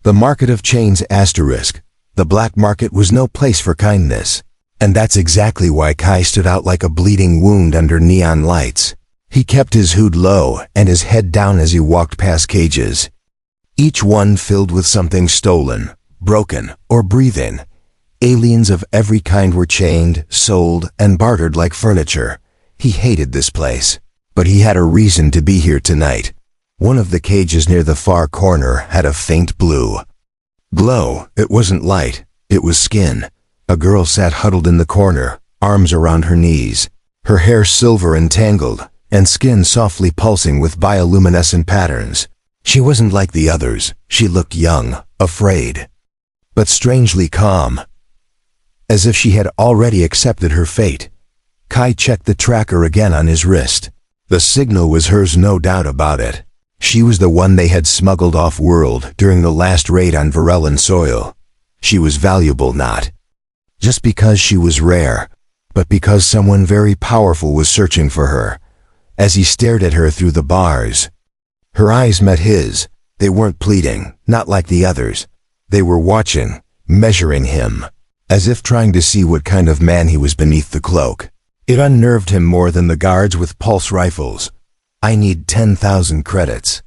The market of chains asterisk. The black market was no place for kindness. And that's exactly why Kai stood out like a bleeding wound under neon lights. He kept his hood low and his head down as he walked past cages, each one filled with something stolen, broken, or breathing. Aliens of every kind were chained, sold, and bartered like furniture. He hated this place, but he had a reason to be here tonight. One of the cages near the far corner had a faint blue glow. It wasn't light, it was skin. A girl sat huddled in the corner, arms around her knees, her hair silver and tangled, and skin softly pulsing with bioluminescent patterns. She wasn't like the others. She looked young, afraid, but strangely calm, as if she had already accepted her fate. Kai checked the tracker again on his wrist. The signal was hers, no doubt about it. She was the one they had smuggled off-world during the last raid on Varellan soil. She was valuable not just because she was rare, but because someone very powerful was searching for her. As he stared at her through the bars, her eyes met his. They weren't pleading, not like the others. They were watching, measuring him, as if trying to see what kind of man he was beneath the cloak. It unnerved him more than the guards with pulse rifles. "I need 10,000 credits.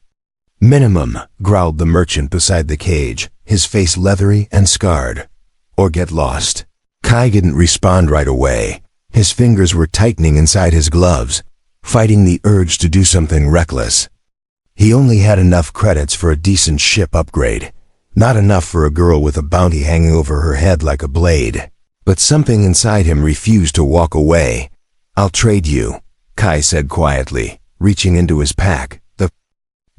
Minimum," growled the merchant beside the cage, his face leathery and scarred. "Or get lost." Kai didn't respond right away. His fingers were tightening inside his gloves, fighting the urge to do something reckless. He only had enough credits for a decent ship upgrade, not enough for a girl with a bounty hanging over her head like a blade. But something inside him refused to walk away. "I'll trade you," Kai said quietly, reaching into his pack. The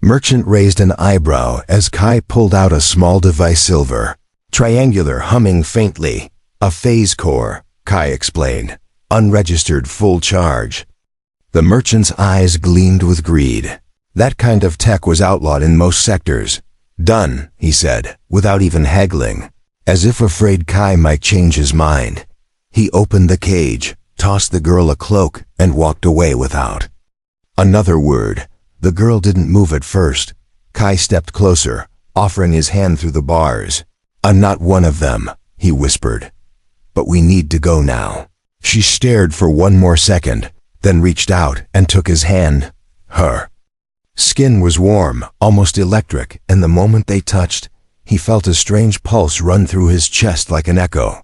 merchant raised an eyebrow as Kai pulled out a small device, silver, triangular, humming faintly. "A phase core," Kai explained. "Unregistered, full charge." The merchant's eyes gleamed with greed. That kind of tech was outlawed in most sectors. "Done," he said, without even haggling, as if afraid Kai might change his mind. He opened the cage, tossed the girl a cloak, and walked away without another word. The girl didn't move at first. Kai stepped closer, offering his hand through the bars. "I'm not one of them," he whispered. "But we need to go now." She stared for one more second, then reached out and took his hand. Her skin was warm, almost electric, and the moment they touched, he felt a strange pulse run through his chest like an echo.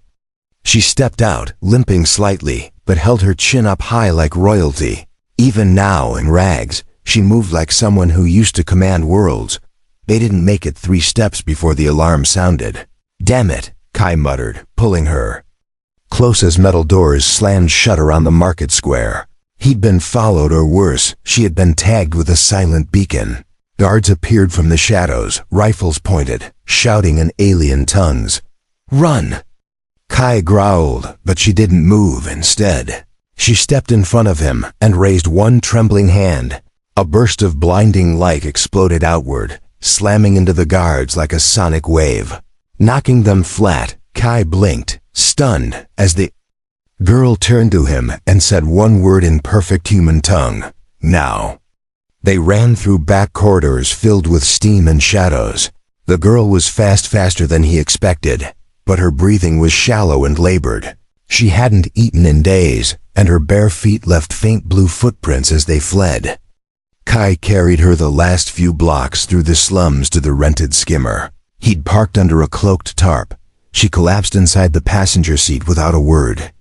She stepped out, limping slightly, but held her chin up high like royalty. Even now, in rags, she moved like someone who used to command worlds. They didn't make it 3 steps before the alarm sounded. "Damn it," Kai muttered, pulling her close as metal doors slammed shut around the market square. He'd been followed, or worse, she had been tagged with a silent beacon. Guards appeared from the shadows, rifles pointed, shouting in alien tongues. "Run!" Kai growled, but she didn't move. Instead, she stepped in front of him and raised one trembling hand. A burst of blinding light exploded outward, slamming into the guards like a sonic wave, knocking them flat. Kai blinked, stunned, as the girl turned to him and said one word in perfect human tongue: "Now." They ran through back corridors filled with steam and shadows. The girl was faster than he expected, but her breathing was shallow and labored. She hadn't eaten in days, and her bare feet left faint blue footprints as they fled. Kai carried her the last few blocks through the slums to the rented skimmer. He'd parked under a cloaked tarp. She collapsed inside the passenger seat without a word.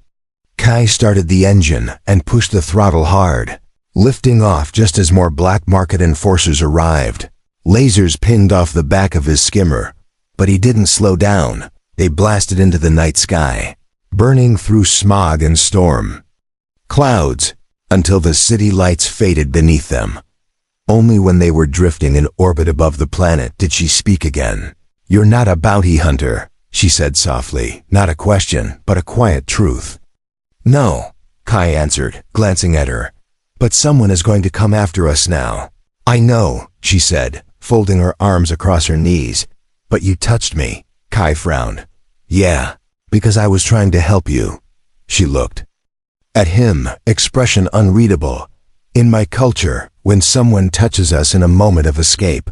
Kai started the engine and pushed the throttle hard, lifting off just as more black market enforcers arrived. Lasers pinged off the back of his skimmer, but he didn't slow down. They blasted into the night sky, burning through smog and storm clouds until the city lights faded beneath them. Only when they were drifting in orbit above the planet did she speak again. "You're not a bounty hunter," she said softly, not a question, but a quiet truth. "No," Kai answered, glancing at her. "But someone is going to come after us now." "I know," she said, folding her arms across her knees. "But you touched me." Kai frowned. "Yeah, because I was trying to help you." She looked at him, expression unreadable. "In my culture, when someone touches us in a moment of escape,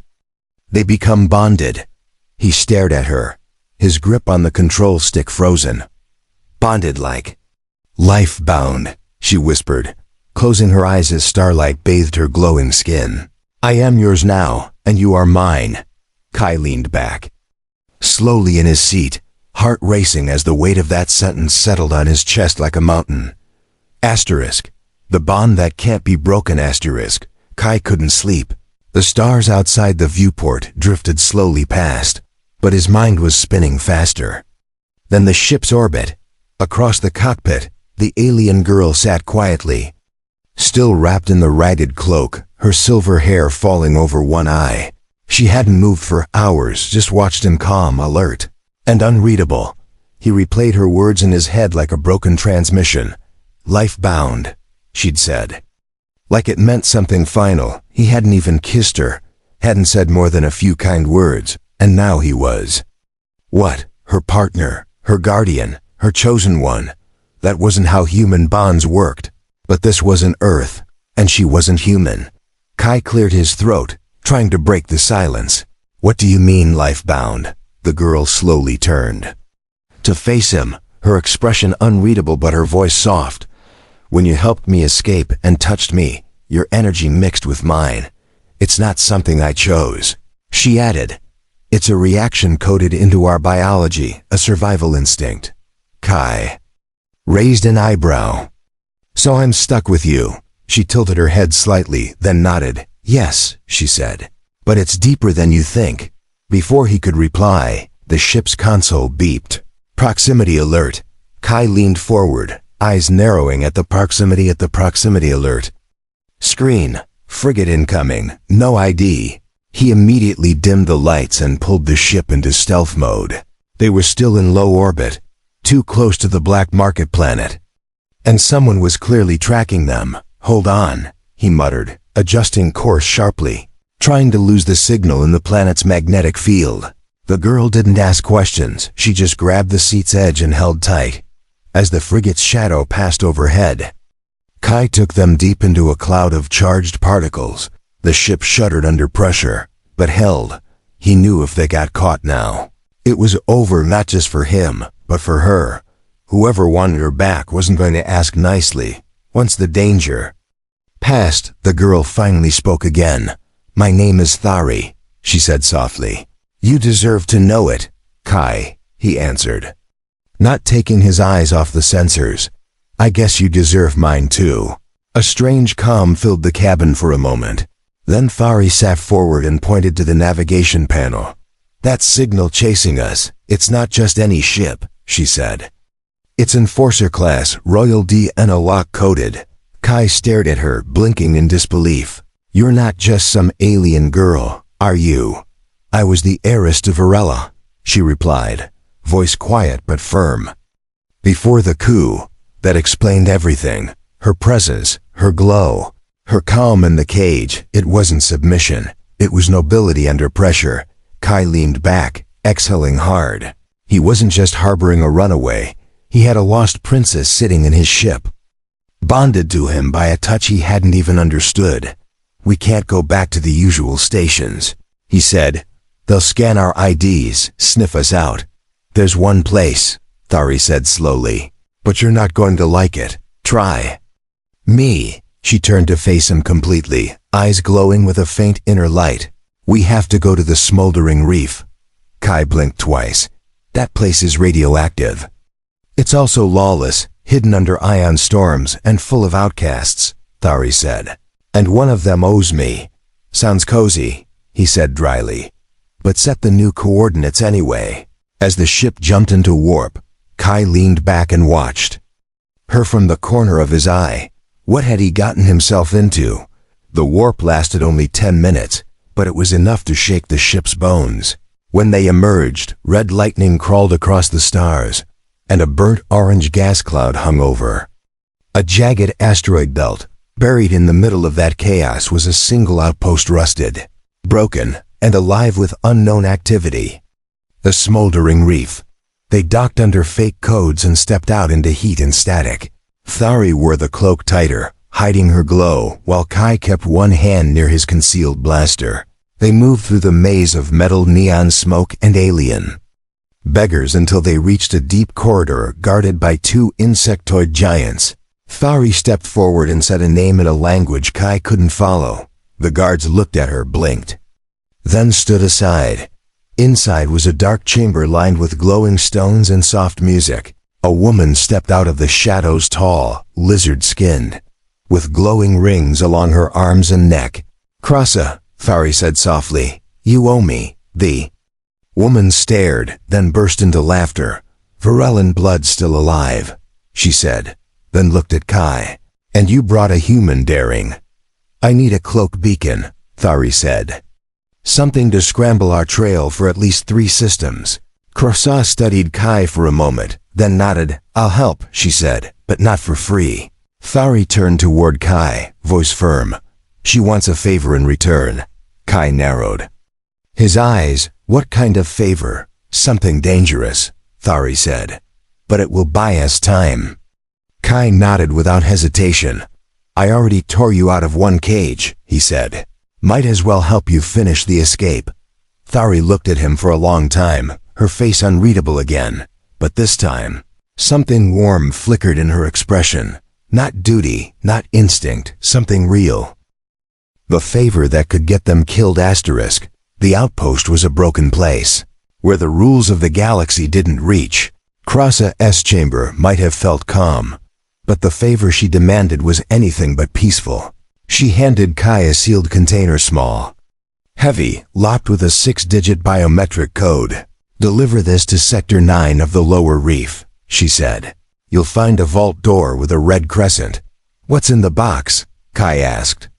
they become bonded. He stared at her, his grip on the control stick frozen. Bonded like. Life-bound, she whispered, closing her eyes as starlight bathed her glowing skin. I am yours now, and you are mine. Kai leaned back, slowly in his seat, heart racing as the weight of that sentence settled on his chest like a mountain. Asterisk. The bond that can't be broken, asterisk. Kai couldn't sleep. The stars outside the viewport drifted slowly past, but his mind was spinning faster. Then the ship's orbit. Across the cockpit, the alien girl sat quietly, still wrapped in the ragged cloak, her silver hair falling over one eye. She hadn't moved for hours, just watched him calm, alert, and unreadable. He replayed her words in his head like a broken transmission. Life-bound, she'd said. Like it meant something final. He hadn't even kissed her, hadn't said more than a few kind words, and now he was. What? Her partner, her guardian, her chosen one. That wasn't how human bonds worked. But this wasn't Earth, and she wasn't human. Kai cleared his throat, trying to break the silence. What do you mean, life-bound? The girl slowly turned to face him, her expression unreadable but her voice soft. When you helped me escape and touched me, your energy mixed with mine. It's not something I chose. She added, it's a reaction coded into our biology, a survival instinct. Kai raised an eyebrow. So I'm stuck with you. She tilted her head slightly, then nodded. Yes, she said. But it's deeper than you think. Before he could reply, the ship's console beeped. Proximity alert. Kai leaned forward, eyes narrowing at the proximity alert. Screen. Frigate incoming. No ID. He immediately dimmed the lights and pulled the ship into stealth mode. They were still in low orbit, too close to the black market planet. And someone was clearly tracking them. Hold on, he muttered, adjusting course sharply, trying to lose the signal in the planet's magnetic field. The girl didn't ask questions, she just grabbed the seat's edge and held tight. As the frigate's shadow passed overhead, Kai took them deep into a cloud of charged particles. The ship shuddered under pressure, but held. He knew if they got caught now, it was over, not just for him, but for her. Whoever wanted her back wasn't going to ask nicely. Once the danger passed, the girl finally spoke again. My name is Thari, she said softly. You deserve to know it, Kai, he answered, not taking his eyes off the sensors. I guess you deserve mine too. A strange calm filled the cabin for a moment. Then Thari sat forward and pointed to the navigation panel. That signal chasing us, it's not just any ship, she said. It's Enforcer class, Royal DNA lock-coded. Kai stared at her, blinking in disbelief. You're not just some alien girl, are you? I was the heiress to Varela, she replied, voice quiet but firm. Before the coup, that explained everything. Her presence, her glow, her calm in the cage. It wasn't submission, it was nobility under pressure. Kai leaned back, exhaling hard. He wasn't just harboring a runaway. He had a lost princess sitting in his ship, bonded to him by a touch he hadn't even understood. We can't go back to the usual stations, he said. They'll scan our IDs, sniff us out. There's one place, Thari said slowly, but you're not going to like it. Try me. She turned to face him completely, eyes glowing with a faint inner light. We have to go to the smoldering reef. Kai blinked twice. That place is radioactive. It's also lawless, hidden under ion storms and full of outcasts, Thari said. And one of them owes me. Sounds cozy, he said dryly. But set the new coordinates anyway. As the ship jumped into warp, Kai leaned back and watched her from the corner of his eye. What had he gotten himself into? The warp lasted only 10 minutes, but it was enough to shake the ship's bones. When they emerged, red lightning crawled across the stars, and a burnt orange gas cloud hung over. A jagged asteroid belt. Buried in the middle of that chaos was a single outpost, rusted, broken, and alive with unknown activity. The smoldering reef. They docked under fake codes and stepped out into heat and static. Thari wore the cloak tighter, hiding her glow, while Kai kept one hand near his concealed blaster. They moved through the maze of metal, neon smoke, and alien beggars until they reached a deep corridor guarded by two insectoid giants. Thari stepped forward and said a name in a language Kai couldn't follow. The guards looked at her, blinked, then stood aside. Inside was a dark chamber lined with glowing stones and soft music. A woman stepped out of the shadows, tall, lizard-skinned, with glowing rings along her arms and neck. "Krasa," Thari said softly, "you owe me." The woman stared, then burst into laughter. "Varellan blood still alive," she said, then looked at Kai. "And you brought a human daring." "I need a cloak beacon," Thari said. "Something to scramble our trail for at least 3 systems." Krasa studied Kai for a moment, then nodded. "I'll help," she said, "but not for free." Thari turned toward Kai, voice firm. "She wants a favor in return." Kai narrowed his eyes. "What kind of favor?" "Something dangerous," Thari said, "but it will buy us time." Kai nodded without hesitation. "I already tore you out of one cage," he said. "Might as well help you finish the escape." Thari looked at him for a long time, her face unreadable again. But this time, something warm flickered in her expression. Not duty, not instinct, something real. The favor that could get them killed. The outpost was a broken place, where the rules of the galaxy didn't reach. Krasa's chamber might have felt calm, but the favor she demanded was anything but peaceful. She handed Kai a sealed container, small, heavy, locked with a 6-digit biometric code. "Deliver this to Sector 9 of the lower reef," she said. "You'll find a vault door with a red crescent." "What's in the box?" Kai asked,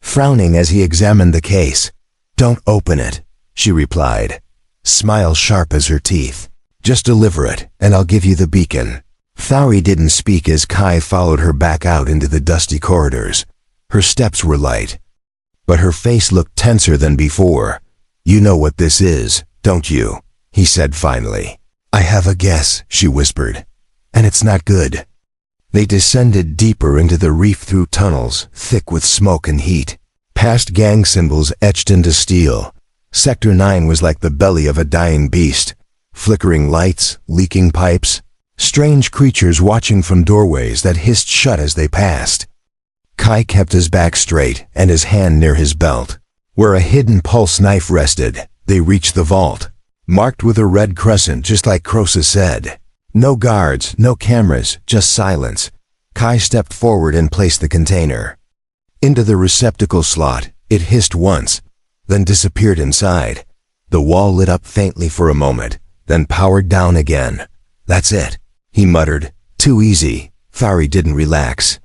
frowning as he examined the case. "Don't open it," she replied, smile sharp as her teeth. "Just deliver it, and I'll give you the beacon." Thari didn't speak as Kai followed her back out into the dusty corridors. Her steps were light, but her face looked tenser than before. "You know what this is, don't you?" he said finally. "I have a guess," she whispered, "and it's not good." They descended deeper into the reef through tunnels, thick with smoke and heat, past gang symbols etched into steel. Sector 9 was like the belly of a dying beast. Flickering lights, leaking pipes, strange creatures watching from doorways that hissed shut as they passed. Kai kept his back straight and his hand near his belt. Where a hidden pulse knife rested, they reached the vault, marked with a red crescent just like Krasa said. No guards, no cameras, just silence. Kai stepped forward and placed the container into the receptacle slot. It hissed once, then disappeared inside. The wall lit up faintly for a moment, then powered down again. "That's it," he muttered. "Too easy." Thari didn't relax.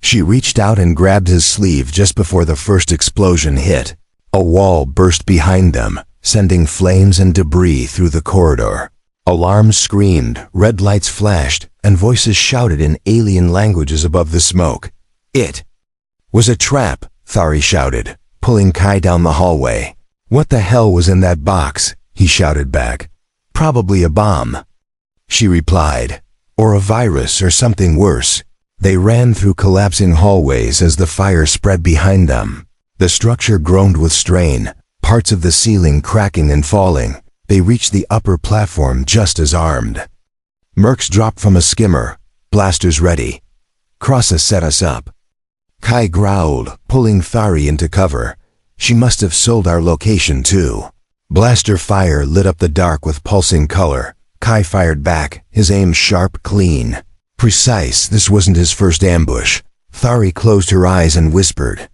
She reached out and grabbed his sleeve just before the first explosion hit. A wall burst behind them, sending flames and debris through the corridor. Alarms screamed, red lights flashed, and voices shouted in alien languages above the smoke. "It was a trap," Thari shouted, pulling Kai down the hallway. "What the hell was in that box?" he shouted back. "Probably a bomb," she replied. "Or a virus or something worse." They ran through collapsing hallways as the fire spread behind them. The structure groaned with strain, parts of the ceiling cracking and falling. They reached the upper platform just as armed mercs dropped from a skimmer, blasters ready. "Krasa set us up," Kai growled, pulling Thari into cover. "She must have sold our location too." Blaster fire lit up the dark with pulsing color. Kai fired back, his aim sharp, clean, precise. This wasn't his first ambush. Thari closed her eyes and whispered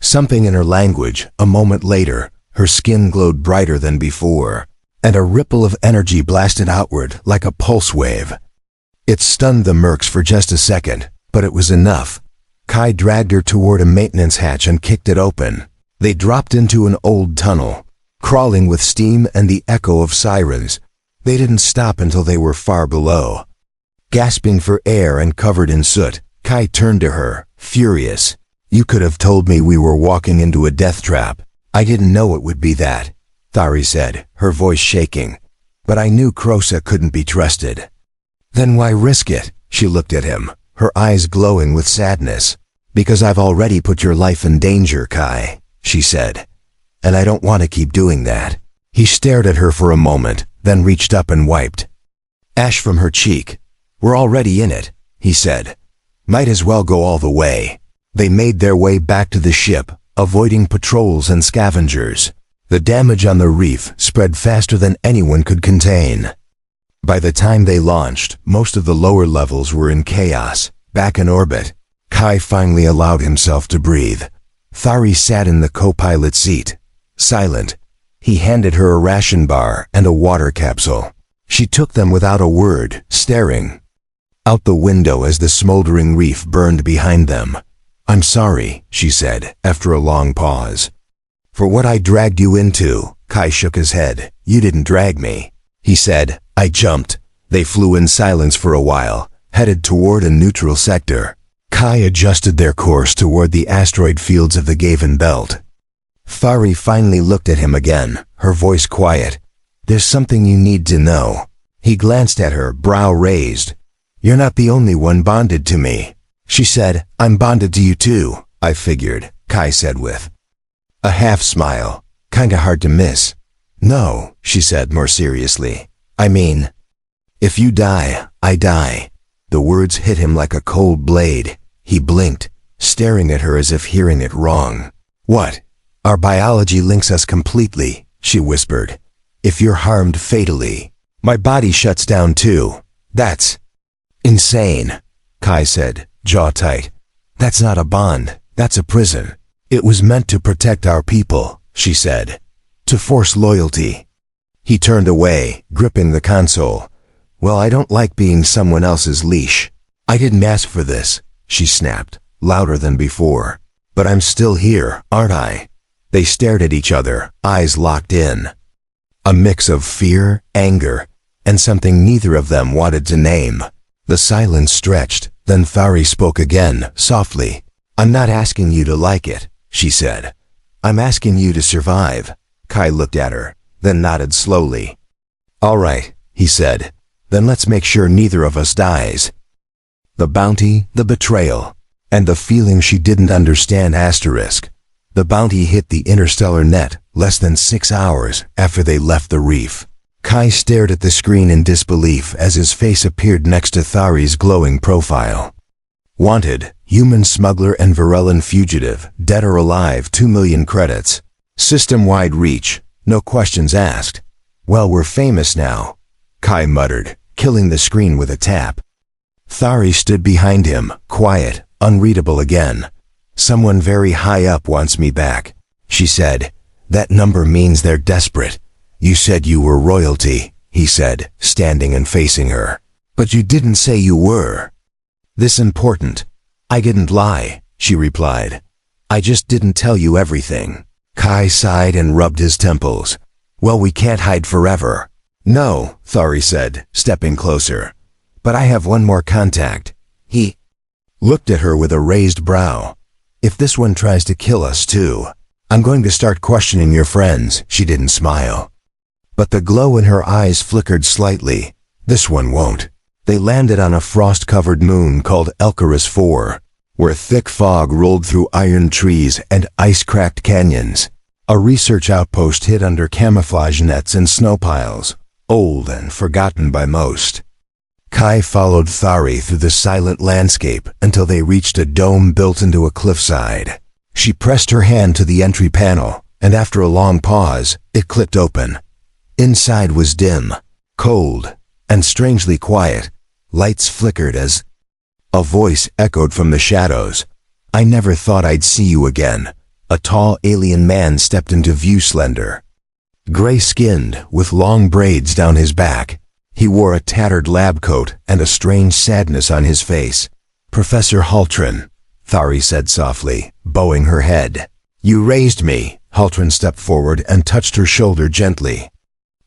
something in her language. A moment later, her skin glowed brighter than before, and a ripple of energy blasted outward like a pulse wave. It stunned the mercs for just a second, but it was enough. Kai dragged her toward a maintenance hatch and kicked it open. They dropped into an old tunnel, crawling with steam and the echo of sirens. They didn't stop until they were far below. Gasping for air and covered in soot, Kai turned to her, furious. "You could have told me we were walking into a death trap. I didn't know it would be that," Thari said, her voice shaking. "But I knew Krasa couldn't be trusted." "Then why risk it?" She looked at him, her eyes glowing with sadness. "Because I've already put your life in danger, Kai," she said. and I don't want to keep doing that. He stared at her for a moment, then reached up and wiped ash from her cheek. We're already in it, he said. Might as well go all the way. They made their way back to the ship, avoiding patrols and scavengers. The damage on the reef spread faster than anyone could contain. By the time they launched, most of the lower levels were in chaos. Back in orbit, Kai finally allowed himself to breathe. Thari sat in the co-pilot seat, silent. He handed her a ration bar and a water capsule. She took them without a word, staring out the window as the smoldering reef burned behind them. I'm sorry, she said, after a long pause. For what I dragged you into. Kai shook his head. You didn't drag me. He said, I jumped. They flew in silence for a while, headed toward a neutral sector. Kai adjusted their course toward the asteroid fields of the Gaven Belt. Thari finally looked at him again, her voice quiet. There's something you need to know. He glanced at her, brow raised. You're not the only one bonded to me. She said, I'm bonded to you too, I figured, Kai said with a half smile. Kinda hard to miss. No, she said more seriously. I mean, if you die, I die. The words hit him like a cold blade. He blinked, staring at her as if hearing it wrong. What? Our biology links us completely, she whispered. If you're harmed fatally, my body shuts down too. That's insane, Kai said, jaw tight. That's not a bond, that's a prison. It was meant to protect our people, she said. To force loyalty. He turned away, gripping the console. Well, I don't like being someone else's leash. I didn't ask for this, she snapped, louder than before. But I'm still here, aren't I? They stared at each other, eyes locked in. A mix of fear, anger, and something neither of them wanted to name. The silence stretched, then Thari spoke again, softly. I'm not asking you to like it, she said. I'm asking you to survive. Kai looked at her, then nodded slowly. All right, he said. Then let's make sure neither of us dies. The bounty, the betrayal, and the feeling she didn't understand asterisk. The bounty hit the interstellar net less than 6 hours after they left the reef. Kai stared at the screen in disbelief as his face appeared next to Thari's glowing profile. Wanted, human smuggler and Varellan fugitive, dead or alive, 2 million credits. System-wide reach, no questions asked. Well, we're famous now, Kai muttered, killing the screen with a tap. Thari stood behind him, quiet, unreadable again. Someone very high up wants me back, she said. That number means they're desperate. You said you were royalty, he said, standing and facing her. But you didn't say you were. This important. I didn't lie, she replied. I just didn't tell you everything. Kai sighed and rubbed his temples. Well, we can't hide forever. No, Thari said, stepping closer. But I have one more contact. He looked at her with a raised brow. If this one tries to kill us too, I'm going to start questioning your friends. She didn't smile. But the glow in her eyes flickered slightly. This one won't. They landed on a frost-covered moon called Elkarus 4, where thick fog rolled through iron trees and ice-cracked canyons. A research outpost hid under camouflage nets and snow piles, old and forgotten by most. Kai followed Thari through the silent landscape until they reached a dome built into a cliffside. She pressed her hand to the entry panel, and after a long pause, it clicked open. Inside was dim, cold, and strangely quiet. Lights flickered as a voice echoed from the shadows. I never thought I'd see you again. A tall alien man stepped into view, slender, gray-skinned, with long braids down his back. He wore a tattered lab coat and a strange sadness on his face. Professor Haltran, Thari said softly, bowing her head. You raised me. Haltran stepped forward and touched her shoulder gently.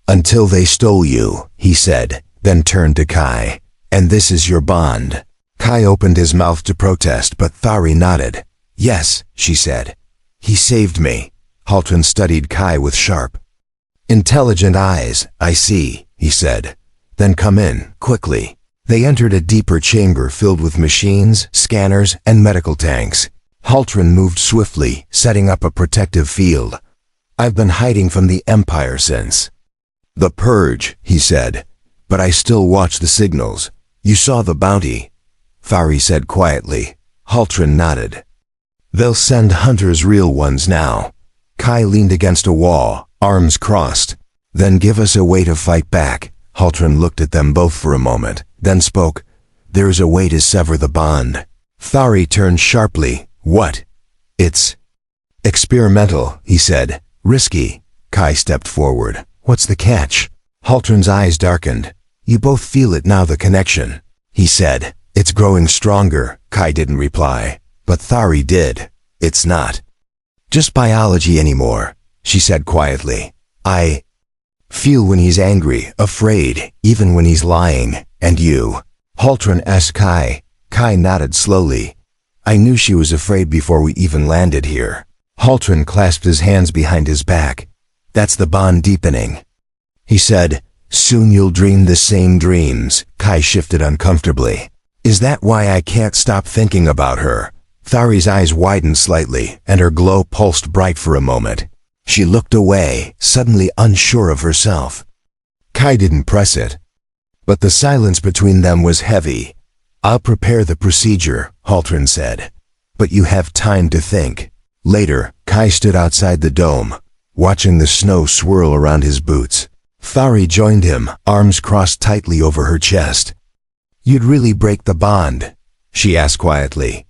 Until they stole you, he said, then turned to Kai. And this is your bond. Kai opened his mouth to protest, but Thari nodded. Yes, she said. He saved me. Haltran studied Kai with sharp, intelligent eyes. I see, he said. Then come in, quickly. They entered a deeper chamber filled with machines, scanners, and medical tanks. Haltran moved swiftly, setting up a protective field. I've been hiding from the Empire since the Purge, he said. But I still watch the signals. You saw the bounty, Thari said quietly. Haltran nodded. They'll send hunters, real ones now. Kai leaned against a wall, arms crossed. Then give us a way to fight back. Haltran looked at them both for a moment, then spoke. There's a way to sever the bond. Thari turned sharply. What? It's experimental, he said. Risky. Kai stepped forward. What's the catch? Haltran's eyes darkened. You both feel it now, the connection, he said. It's growing stronger. Kai didn't reply, but Thari did. It's not just biology anymore, she said quietly. I feel when he's angry, afraid, even when he's lying. And you? Haltran asked Kai. Kai nodded slowly. I knew she was afraid before we even landed here. Haltran clasped his hands behind his back. That's the bond deepening, he said. Soon you'll dream the same dreams. Kai shifted uncomfortably. Is that why I can't stop thinking about her? Thari's eyes widened slightly, and her glow pulsed bright for a moment. She looked away, suddenly unsure of herself. Kai didn't press it, but the silence between them was heavy. I'll prepare the procedure, Haltran said. But you have time to think. Later, Kai stood outside the dome, watching the snow swirl around his boots. Thari joined him, arms crossed tightly over her chest. You'd really break the bond? She asked quietly.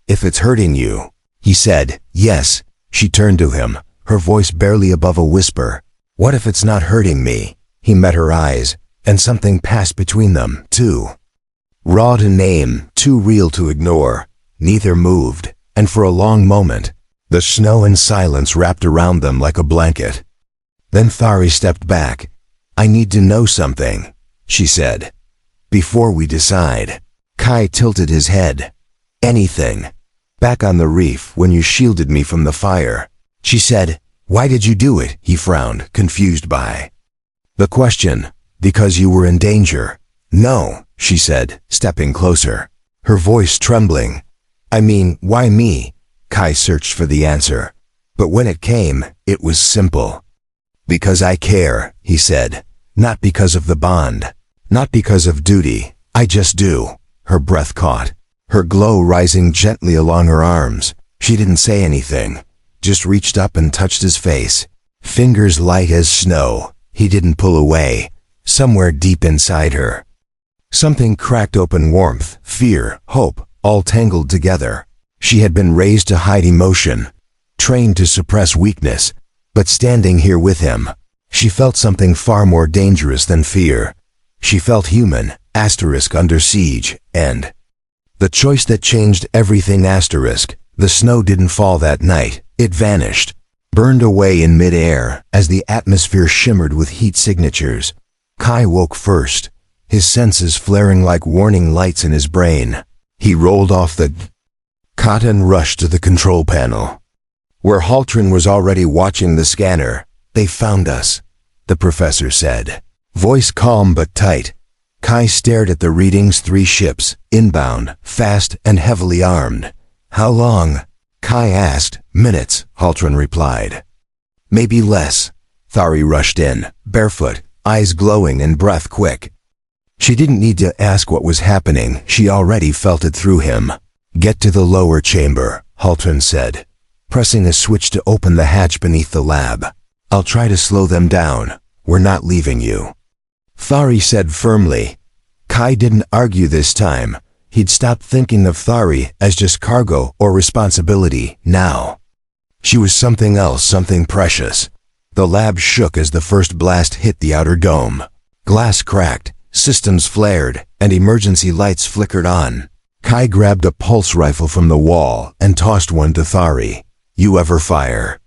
If it's hurting you, he said. Yes. She turned to him, her voice barely above a whisper. What if it's not hurting me? He met her eyes, and something passed between them, too. Raw to name, too real to ignore. Neither moved, and for a long moment, the snow and silence wrapped around them like a blanket. Then Thari stepped back. I need to know something, she said. Before we decide. Kai tilted his head. Anything. Back on the reef when you shielded me from the fire. She said. Why did you do it? He frowned, confused by the question. Because you were in danger. No, she said, stepping closer, her voice trembling. I mean, why me? Kai searched for the answer. But when it came, it was simple. Because I care, he said. Not because of the bond. Not because of duty. I just do. Her breath caught, her glow rising gently along her arms. She didn't say anything, just reached up and touched his face. Fingers light as snow. He didn't pull away. Somewhere deep inside her, something cracked open. Warmth, fear, hope, all tangled together. She had been raised to hide emotion, trained to suppress weakness, but standing here with him, she felt something far more dangerous than fear. She felt human, under siege, and the choice that changed everything. The snow didn't fall that night. It vanished, burned away in mid-air as the atmosphere shimmered with heat signatures. Kai woke first, his senses flaring like warning lights in his brain. He rolled off the cot and rushed to the control panel, where Haltran was already watching the scanner. They found us, the professor said, voice calm but tight. Kai stared at the readings. 3 ships, inbound, fast and heavily armed. How long? Kai asked. Minutes, Haltran replied. Maybe less. Thari rushed in, barefoot, eyes glowing and breath quick. She didn't need to ask what was happening. She already felt it through him. Get to the lower chamber, Haltran said, pressing a switch to open the hatch beneath the lab. I'll try to slow them down. We're not leaving you, Thari said firmly. Kai didn't argue this time. He'd stopped thinking of Thari as just cargo or responsibility. Now, she was something else, something precious. The lab shook as the first blast hit the outer dome. Glass cracked, systems flared, and emergency lights flickered on. Kai grabbed a pulse rifle from the wall and tossed one to Thari. You ever fire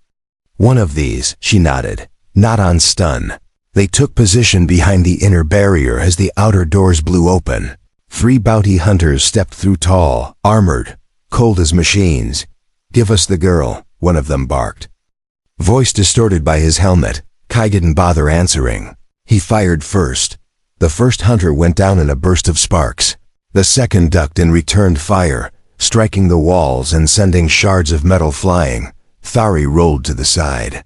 one of these? She nodded. Not on stun. They took position behind the inner barrier as the outer doors blew open. 3 bounty hunters stepped through, tall, armored, cold as machines. Give us the girl, one of them barked, voice distorted by his helmet. Kai didn't bother answering. He fired first. The first hunter went down in a burst of sparks. The second ducked and returned fire, striking the walls and sending shards of metal flying. Thari rolled to the side.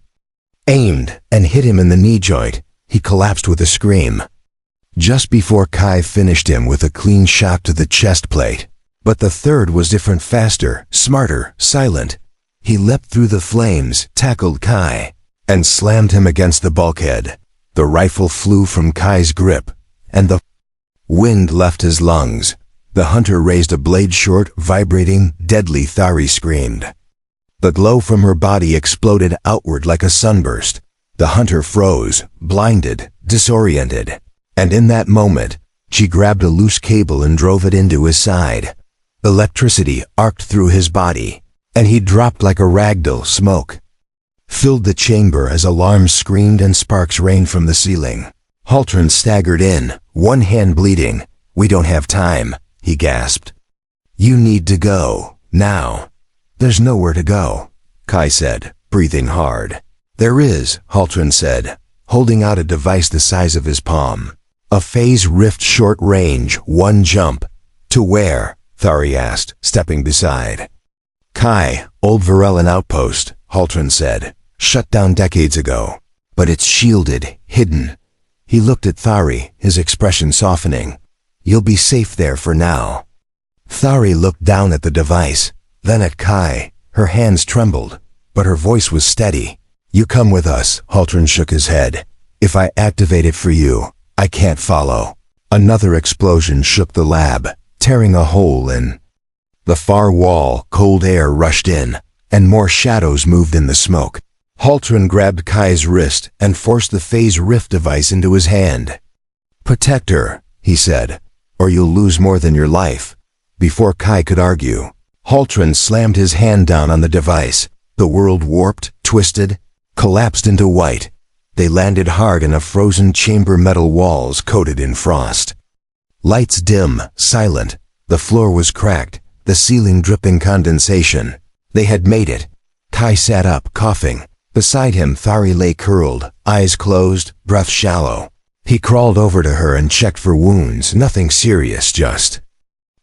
aimed, and hit him in the knee joint. He collapsed with a scream. Just before Kai finished him with a clean shot to the chest plate. But the third was different, faster, smarter, silent. He leapt through the flames, tackled Kai, and slammed him against the bulkhead. The rifle flew from Kai's grip, and the wind left his lungs. The hunter raised a blade short, vibrating, deadly. Thari screamed. The glow from her body exploded outward like a sunburst. The hunter froze, blinded, disoriented. And in that moment, she grabbed a loose cable and drove it into his side. Electricity arced through his body, and he dropped like a ragdoll. Smoke filled the chamber as alarms screamed and sparks rained from the ceiling. Haltran staggered in, one hand bleeding. "We don't have time," he gasped. "You need to go, now." "There's nowhere to go," Kai said, breathing hard. "There is," Haltran said, holding out a device the size of his palm. "A phase rift, short range, one jump." "To where?" Thari asked, stepping beside. "Kai, old Varellan outpost," Haltran said. "Shut down decades ago. But it's shielded, hidden." He looked at Thari, his expression softening. "You'll be safe there for now." Thari looked down at the device, then at Kai. Her hands trembled, but her voice was steady. "You come with us," Haltran shook his head. "If I activate it for you, I can't follow." Another explosion shook the lab, tearing a hole in the far wall. Cold air rushed in, and more shadows moved in the smoke. Haltran grabbed Kai's wrist and forced the phase rift device into his hand. "Protect her," he said, "or you'll lose more than your life." Before Kai could argue, Haltran slammed his hand down on the device. The world warped, twisted, collapsed into white. They landed hard in a frozen chamber, metal walls coated in frost. Lights dim, silent. The floor was cracked, the ceiling dripping condensation. They had made it. Kai sat up, coughing. Beside him, Thari lay curled, eyes closed, breath shallow. He crawled over to her and checked for wounds. Nothing serious, just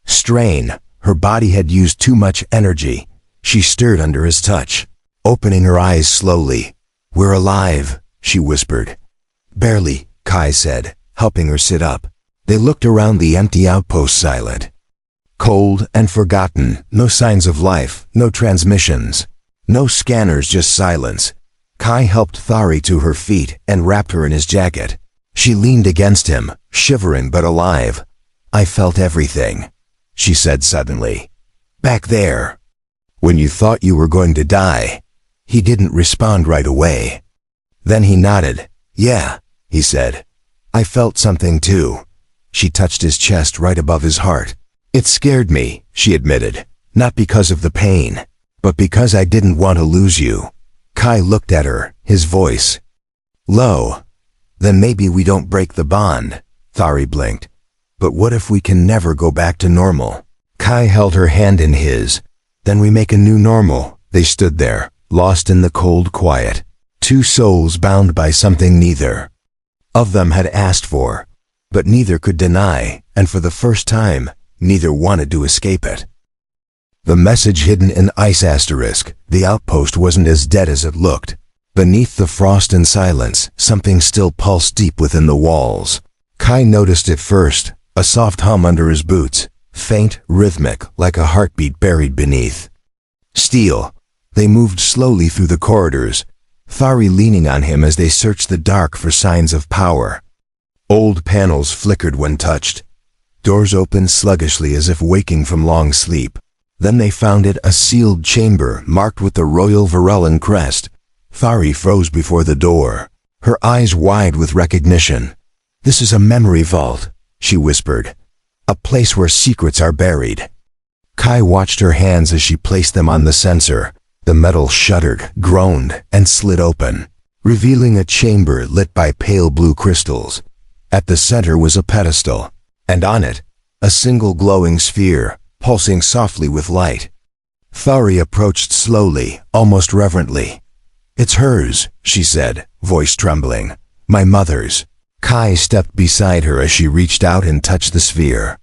strain. Her body had used too much energy. She stirred under his touch, opening her eyes slowly. "We're alive," she whispered. "Barely," Kai said, helping her sit up. They looked around the empty outpost, silent, cold and forgotten. No signs of life, no transmissions, no scanners, just silence. Kai helped Thari to her feet and wrapped her in his jacket. She leaned against him, shivering but alive. "I felt everything," she said suddenly. "Back there. When you thought you were going to die." He didn't respond right away. Then he nodded. "Yeah," he said. "I felt something too." She touched his chest right above his heart. "It scared me," she admitted. "Not because of the pain, but because I didn't want to lose you." Kai looked at her, his voice low. "Then maybe we don't break the bond." Thari blinked. "But what if we can never go back to normal?" Kai held her hand in his. "Then we make a new normal." They stood there, lost in the cold quiet. Two souls bound by something neither of them had asked for, but neither could deny, and for the first time, neither wanted to escape it. The message hidden in ice asterisk. The outpost wasn't as dead as it looked. Beneath the frost and silence, something still pulsed deep within the walls. Kai noticed it first, a soft hum under his boots, faint, rhythmic, like a heartbeat buried beneath steel. They moved slowly through the corridors, Thari leaning on him as they searched the dark for signs of power. Old panels flickered when touched. Doors opened sluggishly as if waking from long sleep. Then they found it a sealed chamber marked with the Royal Varellan crest. Thari froze before the door, her eyes wide with recognition. "This is a memory vault," she whispered. "A place where secrets are buried." Kai watched her hands as she placed them on the sensor. The metal shuddered, groaned, and slid open, revealing a chamber lit by pale blue crystals. At the center was a pedestal, and on it, a single glowing sphere, pulsing softly with light. Thari approached slowly, almost reverently. "It's hers," she said, voice trembling. "My mother's." Kai stepped beside her as she reached out and touched the sphere.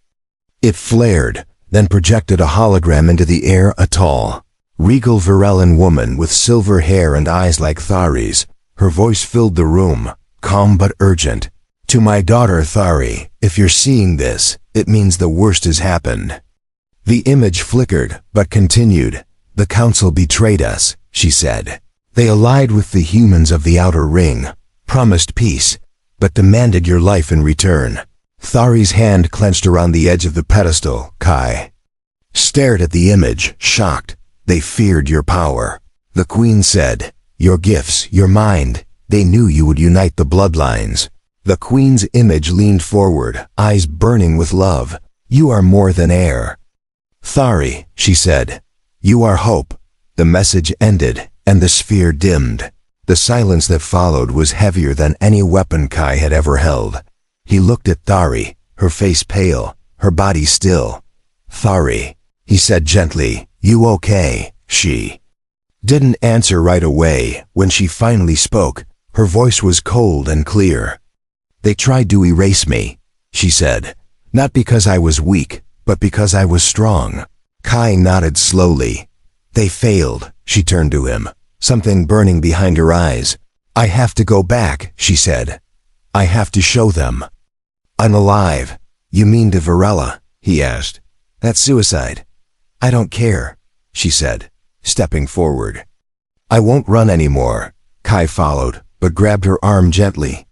It flared, then projected a hologram into the air, a tall, regal Varellan woman with silver hair and eyes like Thari's, Her voice filled the room, calm but urgent. "To my daughter Thari, if you're seeing this, it means the worst has happened." The image flickered, but continued. "The council betrayed us," she said. "They allied with the humans of the Outer Ring, promised peace, but demanded your life in return." Thari's hand clenched around the edge of the pedestal. Kai stared at the image, shocked. "They feared your power," the queen said. "Your gifts, your mind. They knew you would unite the bloodlines." The queen's image leaned forward, eyes burning with love. "You are more than air." "Thari," she said, "you are hope." The message ended, and the sphere dimmed. The silence that followed was heavier than any weapon Kai had ever held. He looked at Thari, her face pale, her body still. "Thari," he said gently, "you okay?" She didn't answer right away. When she finally spoke, her voice was cold and clear. "They tried to erase me," she said. "Not because I was weak, but because I was strong." Kai nodded slowly. "They failed," she turned to him, something burning behind her eyes. "I have to go back," she said. "I have to show them I'm alive." "You mean to Varela?" he asked. "That's suicide." "I don't care," she said, stepping forward. "I won't run anymore." Kai followed, but grabbed her arm gently.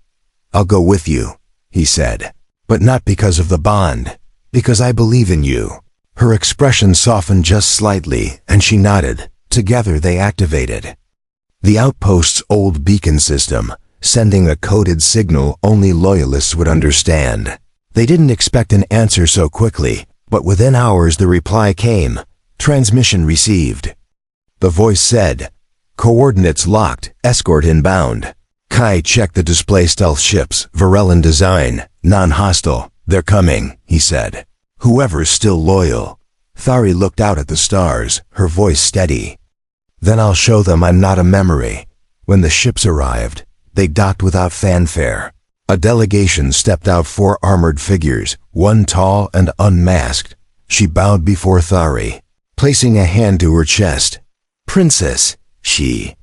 "I'll go with you," he said. "But not because of the bond. Because I believe in you." Her expression softened just slightly, and she nodded. Together they activated the outpost's old beacon system, sending a coded signal only loyalists would understand. They didn't expect an answer so quickly, but within hours the reply came. "Transmission received." The voice said, "Coordinates locked, escort inbound." Kai checked the display. "Stealth ships, Varellan design, non-hostile. They're coming," he said. "Whoever's still loyal." Thari looked out at the stars, her voice steady. "Then I'll show them I'm not a memory." When the ships arrived, they docked without fanfare. A delegation stepped out, 4 armored figures, one tall and unmasked. She bowed before Thari, placing a hand to her chest. "Princess," she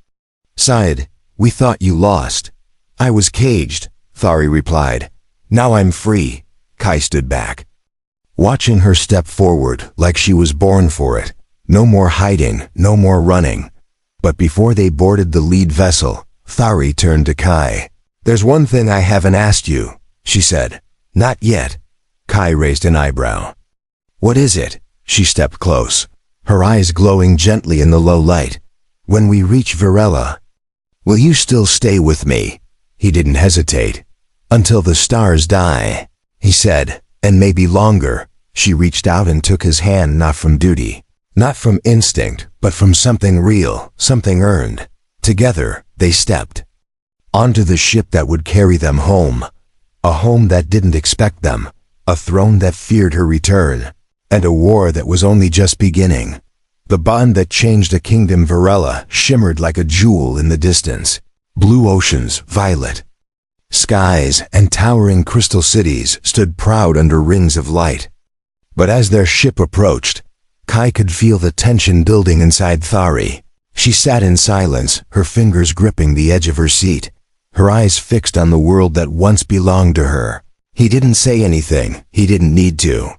sighed. "We thought you lost." "I was caged," Thari replied. "Now I'm free." Kai stood back, watching her step forward like she was born for it. No more hiding, no more running. But before they boarded the lead vessel, Thari turned to Kai. "There's one thing I haven't asked you," she said. "Not yet." Kai raised an eyebrow. "What is it?" She stepped close, her eyes glowing gently in the low light. "When we reach Varela, will you still stay with me?" He didn't hesitate. "Until the stars die," he said, "and maybe longer." She reached out and took his hand, not from duty, not from instinct, but from something real, something earned. Together, they stepped onto the ship that would carry them home. A home that didn't expect them, a throne that feared her return, and a war that was only just beginning. The bond that changed a kingdom. Varela shimmered like a jewel in the distance. Blue oceans, violet skies, and towering crystal cities stood proud under rings of light. But as their ship approached, Kai could feel the tension building inside Thari. She sat in silence, her fingers gripping the edge of her seat, her eyes fixed on the world that once belonged to her. He didn't say anything, he didn't need to.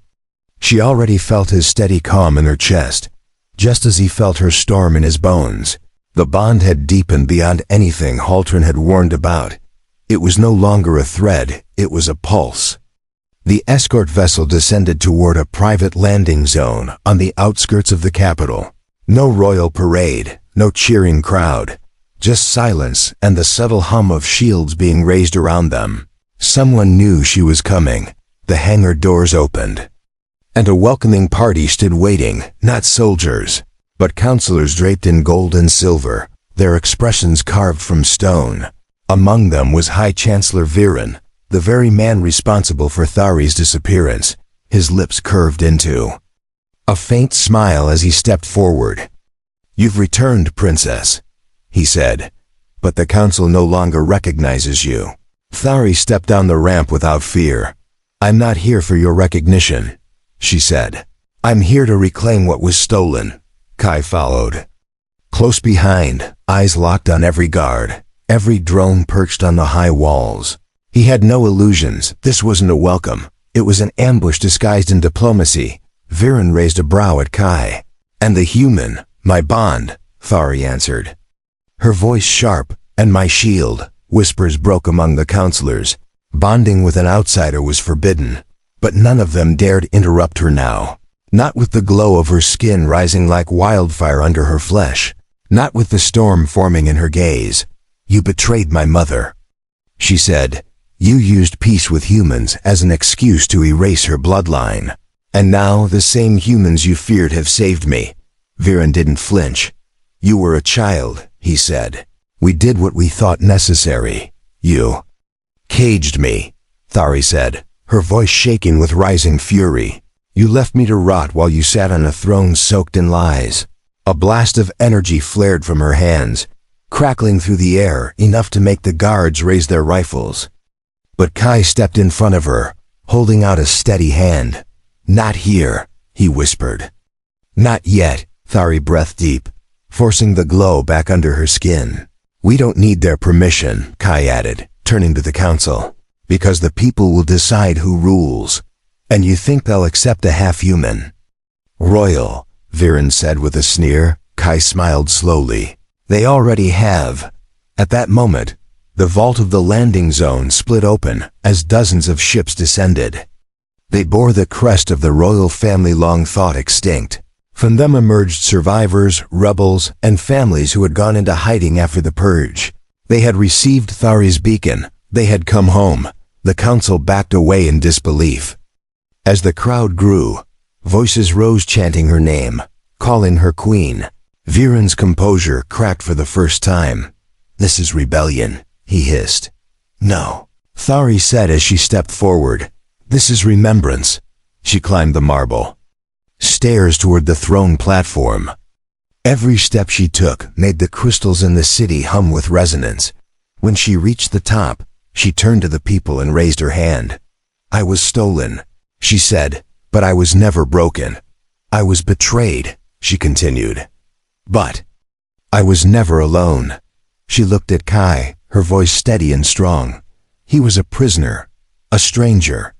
She already felt his steady calm in her chest, just as he felt her storm in his bones. The bond had deepened beyond anything Haltran had warned about. It was no longer a thread, it was a pulse. The escort vessel descended toward a private landing zone on the outskirts of the capital. No royal parade, no cheering crowd, just silence and the subtle hum of shields being raised around them. Someone knew she was coming. The hangar doors opened, and a welcoming party stood waiting, not soldiers, but counselors draped in gold and silver, their expressions carved from stone. Among them was High Chancellor Viren, the very man responsible for Thari's disappearance, his lips curved into a faint smile as he stepped forward. "You've returned, Princess," he said, "but the Council no longer recognizes you." Thari stepped down the ramp without fear. "I'm not here for your recognition," she said. "I'm here to reclaim what was stolen." Kai followed, close behind, eyes locked on every guard. every drone perched on the high walls. He had no illusions. This wasn't a welcome. It was an ambush disguised in diplomacy. Viren raised a brow at Kai. "And the human, my bond," Thari answered. Her voice sharp. "And my shield." Whispers broke among the counselors. Bonding with an outsider was forbidden. But none of them dared interrupt her now. Not with the glow of her skin rising like wildfire under her flesh. Not with the storm forming in her gaze. "You betrayed my mother," she said. "You used peace with humans as an excuse to erase her bloodline. And now the same humans you feared have saved me." Viren didn't flinch. "You were a child," he said. "We did what we thought necessary. You caged me," Thari said, her voice shaking with rising fury. "You left me to rot while you sat on a throne soaked in lies." A blast of energy flared from her hands, crackling through the air, enough to make the guards raise their rifles. But Kai stepped in front of her, holding out a steady hand. "Not here," he whispered. "Not yet," Thari breathed deep, forcing the glow back under her skin. "We don't need their permission," Kai added, turning to the council, "because the people will decide who rules. And you think they'll accept a half-human?" "Royal," Viren said with a sneer. Kai smiled slowly. "They already have." At that moment, the vault of the landing zone split open as dozens of ships descended. They bore the crest of the royal family long thought extinct. From them emerged survivors, rebels, and families who had gone into hiding after the purge. They had received Thari's beacon. They had come home. The council backed away in disbelief. As the crowd grew, voices rose chanting her name, calling her queen. Viren's composure cracked for the first time. "This is rebellion," he hissed. "No," Thari said as she stepped forward. "This is remembrance." She climbed the marble stairs toward the throne platform. Every step she took made the crystals in the city hum with resonance. When she reached the top, she turned to the people and raised her hand. "I was stolen," she said, "but I was never broken. I was betrayed," she continued. "But I was never alone." She looked at Kai, her voice steady and strong. "He was a prisoner, a stranger.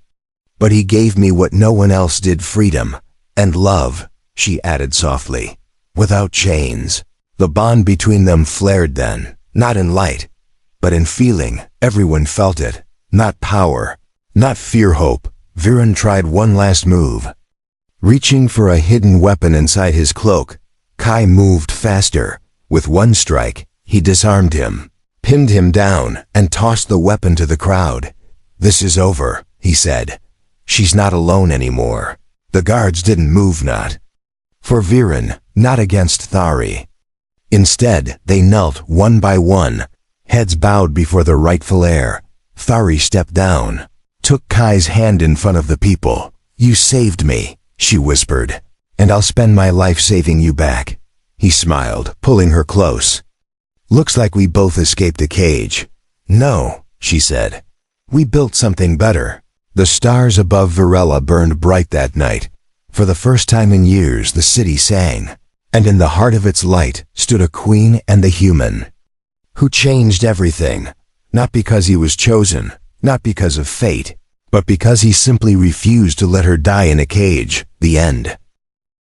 But he gave me what no one else did, freedom. And love," she added softly, "without chains." The bond between them flared then, not in light, but in feeling. Everyone felt it. Not power, not fear-hope. Viren tried one last move. Reaching for a hidden weapon inside his cloak, Kai moved faster. With one strike, he disarmed him, pinned him down, and tossed the weapon to the crowd. "This is over," he said. "She's not alone anymore." The guards didn't move, not for Viren, not against Thari. Instead, they knelt one by one, heads bowed before the rightful heir. Thari stepped down, took Kai's hand in front of the people. "You saved me," she whispered, "and I'll spend my life saving you back." He smiled, pulling her close. "Looks like we both escaped the cage." "No," she said. "We built something better." The stars above Varela burned bright that night. For the first time in years, the city sang. And in the heart of its light stood a queen and a human who changed everything, not because he was chosen, not because of fate, but because he simply refused to let her die in a cage. The end.